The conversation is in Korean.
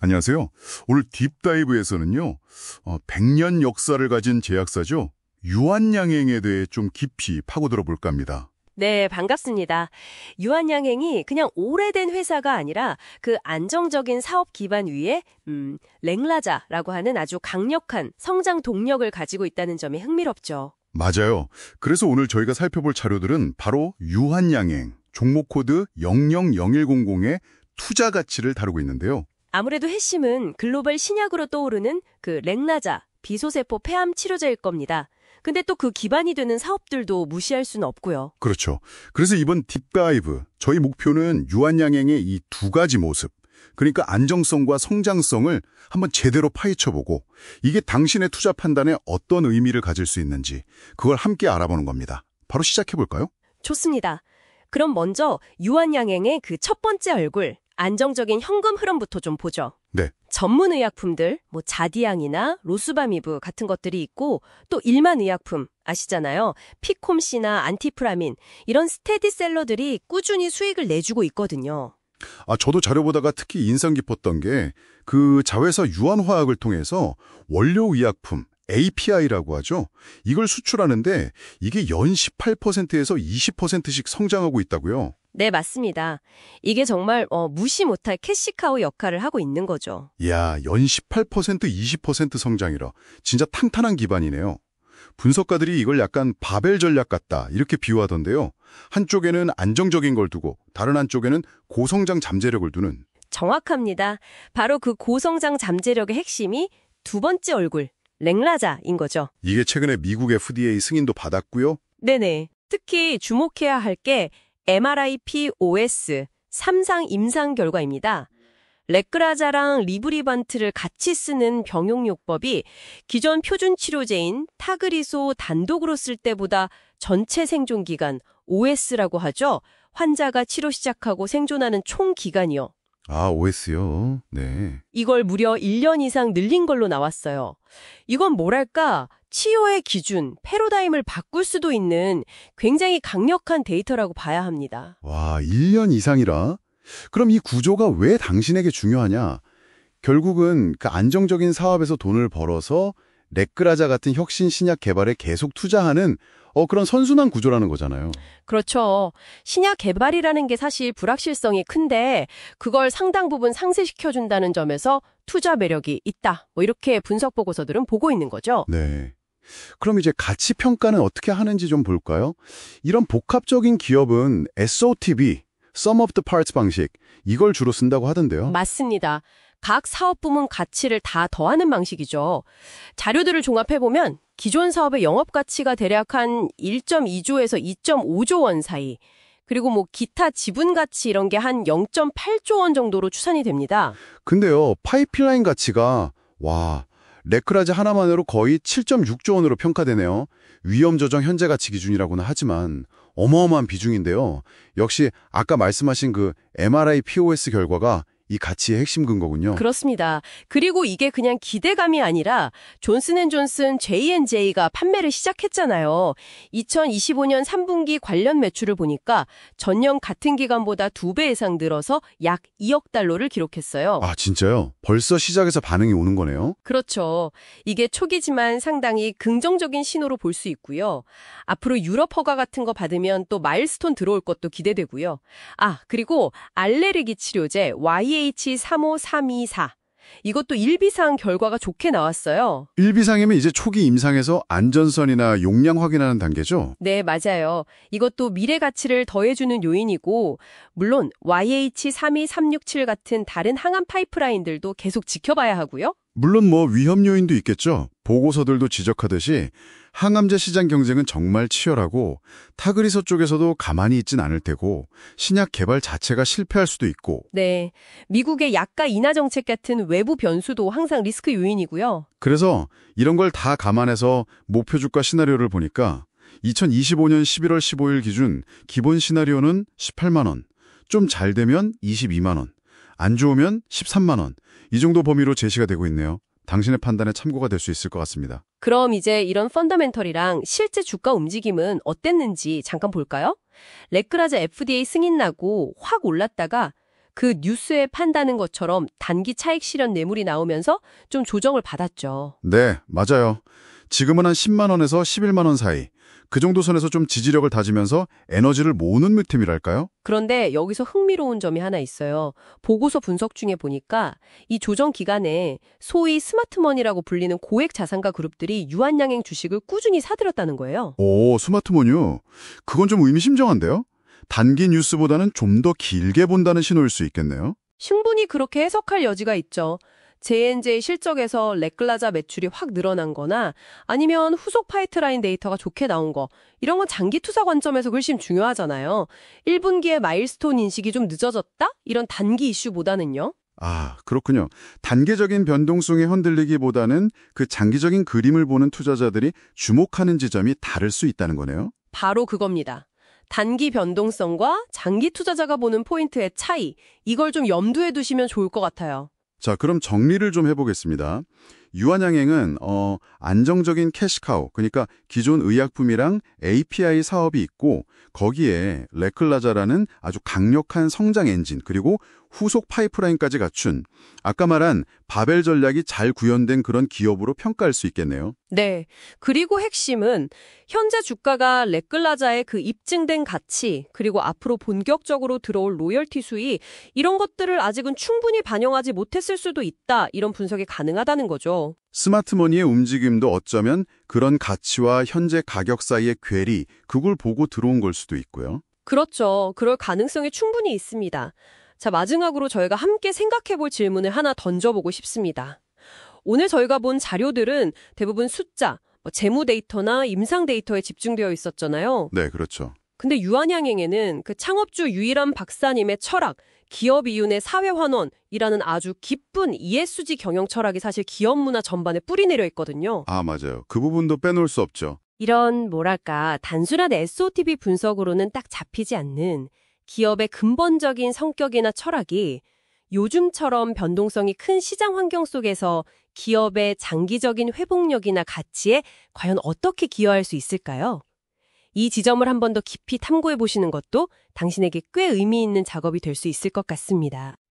안녕하세요. 오늘 딥다이브에서는요, 100년 역사를 가진 제약사죠. 유한양행에 대해 좀 깊이 파고들어 볼까 합니다. 네, 반갑습니다. 유한양행이 그냥 오래된 회사가 아니라 그 안정적인 사업 기반 위에 랭라자라고 하는 아주 강력한 성장 동력을 가지고 있다는 점이 흥미롭죠. 맞아요. 그래서 오늘 저희가 살펴볼 자료들은 바로 유한양행, 종목 코드 000100의 투자 가치를 다루고 있는데요. 아무래도 핵심은 글로벌 신약으로 떠오르는 그 랭라자, 비소세포 폐암 치료제일 겁니다. 근데 또 그 기반이 되는 사업들도 무시할 수는 없고요. 그렇죠. 그래서 이번 딥다이브, 저희 목표는 유한양행의 이 두 가지 모습, 그러니까 안정성과 성장성을 한번 제대로 파헤쳐보고 이게 당신의 투자 판단에 어떤 의미를 가질 수 있는지 그걸 함께 알아보는 겁니다. 바로 시작해볼까요? 좋습니다. 그럼 먼저 유한양행의 그 첫 번째 얼굴, 안정적인 현금 흐름부터 좀 보죠. 네. 전문 의약품들, 뭐 자디앙이나 로수바미브 같은 것들이 있고 또 일반 의약품 아시잖아요. 피콤시나 안티프라민 이런 스테디셀러들이 꾸준히 수익을 내주고 있거든요. 저도 자료 보다가 특히 인상 깊었던 게 그 자회사 유한화학을 통해서 원료 의약품 API라고 하죠. 이걸 수출하는데 이게 연 18%에서 20%씩 성장하고 있다고요. 네, 맞습니다. 이게 정말 무시 못할 캐시카우 역할을 하고 있는 거죠. 이야, 연 18%, 20% 성장이라 진짜 탄탄한 기반이네요. 분석가들이 이걸 약간 바벨 전략 같다 이렇게 비유하던데요. 한쪽에는 안정적인 걸 두고 다른 한쪽에는 고성장 잠재력을 두는. 정확합니다. 바로 그 고성장 잠재력의 핵심이 두 번째 얼굴, 랭라자인 거죠. 이게 최근에 미국 FDA 승인도 받았고요. 네네. 특히 주목해야 할 게 MRI-POS 3상 임상 결과입니다. 레크라자랑 리브리반트를 같이 쓰는 병용요법이 기존 표준 치료제인 타그리소 단독으로 쓸 때보다 전체 생존 기간, OS라고 하죠. 환자가 치료 시작하고 생존하는 총 기간이요. OS요? 네. 이걸 무려 1년 이상 늘린 걸로 나왔어요. 이건 뭐랄까, 치료의 기준, 패러다임을 바꿀 수도 있는 굉장히 강력한 데이터라고 봐야 합니다. 와, 1년 이상이라? 그럼 이 구조가 왜 당신에게 중요하냐? 결국은 그 안정적인 사업에서 돈을 벌어서 레크라자 같은 혁신 신약 개발에 계속 투자하는 그런 선순환 구조라는 거잖아요. 그렇죠. 신약 개발이라는 게 사실 불확실성이 큰데 그걸 상당 부분 상쇄시켜준다는 점에서 투자 매력이 있다. 이렇게 분석 보고서들은 보고 있는 거죠. 네. 그럼 이제 가치 평가는 어떻게 하는지 좀 볼까요? 이런 복합적인 기업은 SOTB, Sum of the Parts 방식, 이걸 주로 쓴다고 하던데요. 맞습니다. 각 사업 부문 가치를 다 더하는 방식이죠. 자료들을 종합해보면 기존 사업의 영업 가치가 대략 한 1.2조에서 2.5조 원 사이, 그리고 뭐 기타 지분 가치 이런 게 한 0.8조 원 정도로 추산이 됩니다. 근데요, 파이프라인 가치가 레크라자 하나만으로 거의 7.6조 원으로 평가되네요. 위험 조정 현재 가치 기준이라고는 하지만 어마어마한 비중인데요. 역시 아까 말씀하신 그 MRI-POS 결과가 이 가치의 핵심 근거군요. 그렇습니다. 그리고 이게 그냥 기대감이 아니라 존슨앤존슨 J&J가 판매를 시작했잖아요. 2025년 3분기 관련 매출을 보니까 전년 같은 기간보다 2배 이상 늘어서 약 2억 달러를 기록했어요. 진짜요? 벌써 시작해서 반응이 오는 거네요? 그렇죠. 이게 초기지만 상당히 긍정적인 신호로 볼 수 있고요. 앞으로 유럽 허가 같은 거 받으면 또 마일스톤 들어올 것도 기대되고요. 그리고 알레르기 치료제 YH35324. 이것도 1비상 결과가 좋게 나왔어요. 1비상이면 이제 초기 임상에서 안전성이나 용량 확인하는 단계죠? 네, 맞아요. 이것도 미래 가치를 더해주는 요인이고, 물론 YH32367 같은 다른 항암 파이프라인들도 계속 지켜봐야 하고요. 물론 위험 요인도 있겠죠. 보고서들도 지적하듯이 항암제 시장 경쟁은 정말 치열하고 타그리소 쪽에서도 가만히 있진 않을 테고 신약 개발 자체가 실패할 수도 있고. 네, 미국의 약가 인하 정책 같은 외부 변수도 항상 리스크 요인이고요. 그래서 이런 걸 다 감안해서 목표 주가 시나리오를 보니까 2025년 11월 15일 기준 기본 시나리오는 18만 원, 좀 잘 되면 22만 원, 안 좋으면 13만 원, 이 정도 범위로 제시가 되고 있네요. 당신의 판단에 참고가 될 수 있을 것 같습니다. 그럼 이제 이런 펀더멘털이랑 실제 주가 움직임은 어땠는지 잠깐 볼까요? 레크라자 FDA 승인 나고 확 올랐다가 그 뉴스에 판다는 것처럼 단기 차익 실현 뇌물이 나오면서 좀 조정을 받았죠. 네, 맞아요. 지금은 한 10만 원에서 11만 원 사이. 그 정도 선에서 좀 지지력을 다지면서 에너지를 모으는 느낌이랄까요? 그런데 여기서 흥미로운 점이 하나 있어요. 보고서 분석 중에 보니까 이 조정 기간에 소위 스마트머니라고 불리는 고액 자산가 그룹들이 유한양행 주식을 꾸준히 사들였다는 거예요. 오, 스마트폰이요? 그건 좀 의미심장한데요? 단기 뉴스보다는 좀 더 길게 본다는 신호일 수 있겠네요. 충분히 그렇게 해석할 여지가 있죠. J&J 실적에서 렉글라자 매출이 확 늘어난 거나 아니면 후속 파이프라인 데이터가 좋게 나온 거, 이런 건 장기 투자 관점에서 훨씬 중요하잖아요. 1분기에 마일스톤 인식이 좀 늦어졌다? 이런 단기 이슈보다는요. 아, 그렇군요. 단계적인 변동성에 흔들리기보다는 그 장기적인 그림을 보는 투자자들이 주목하는 지점이 다를 수 있다는 거네요. 바로 그겁니다. 단기 변동성과 장기 투자자가 보는 포인트의 차이, 이걸 좀 염두에 두시면 좋을 것 같아요. 자, 그럼 정리를 좀 해보겠습니다. 유한양행은 안정적인 캐시카우, 그러니까 기존 의약품이랑 API 사업이 있고 거기에 레클라자라는 아주 강력한 성장 엔진 그리고 후속 파이프라인까지 갖춘 아까 말한 바벨 전략이 잘 구현된 그런 기업으로 평가할 수 있겠네요. 네. 그리고 핵심은 현재 주가가 렉글라자의 그 입증된 가치, 그리고 앞으로 본격적으로 들어올 로열티 수익, 이런 것들을 아직은 충분히 반영하지 못했을 수도 있다. 이런 분석이 가능하다는 거죠. 스마트머니의 움직임도 어쩌면 그런 가치와 현재 가격 사이의 괴리, 그걸 보고 들어온 걸 수도 있고요. 그렇죠. 그럴 가능성이 충분히 있습니다. 자, 마지막으로 저희가 함께 생각해 볼 질문을 하나 던져보고 싶습니다. 오늘 저희가 본 자료들은 대부분 숫자, 재무 데이터나 임상 데이터에 집중되어 있었잖아요. 네, 그렇죠. 근데 유한양행에는 그 창업주 유일한 박사님의 철학, 기업 이윤의 사회 환원이라는 아주 깊은 ESG 경영 철학이 사실 기업 문화 전반에 뿌리 내려 있거든요. 아, 맞아요. 그 부분도 빼놓을 수 없죠. 이런 뭐랄까 단순한 SOTP 분석으로는 딱 잡히지 않는 기업의 근본적인 성격이나 철학이 요즘처럼 변동성이 큰 시장 환경 속에서 기업의 장기적인 회복력이나 가치에 과연 어떻게 기여할 수 있을까요? 이 지점을 한 번 더 깊이 탐구해 보시는 것도 당신에게 꽤 의미 있는 작업이 될 수 있을 것 같습니다.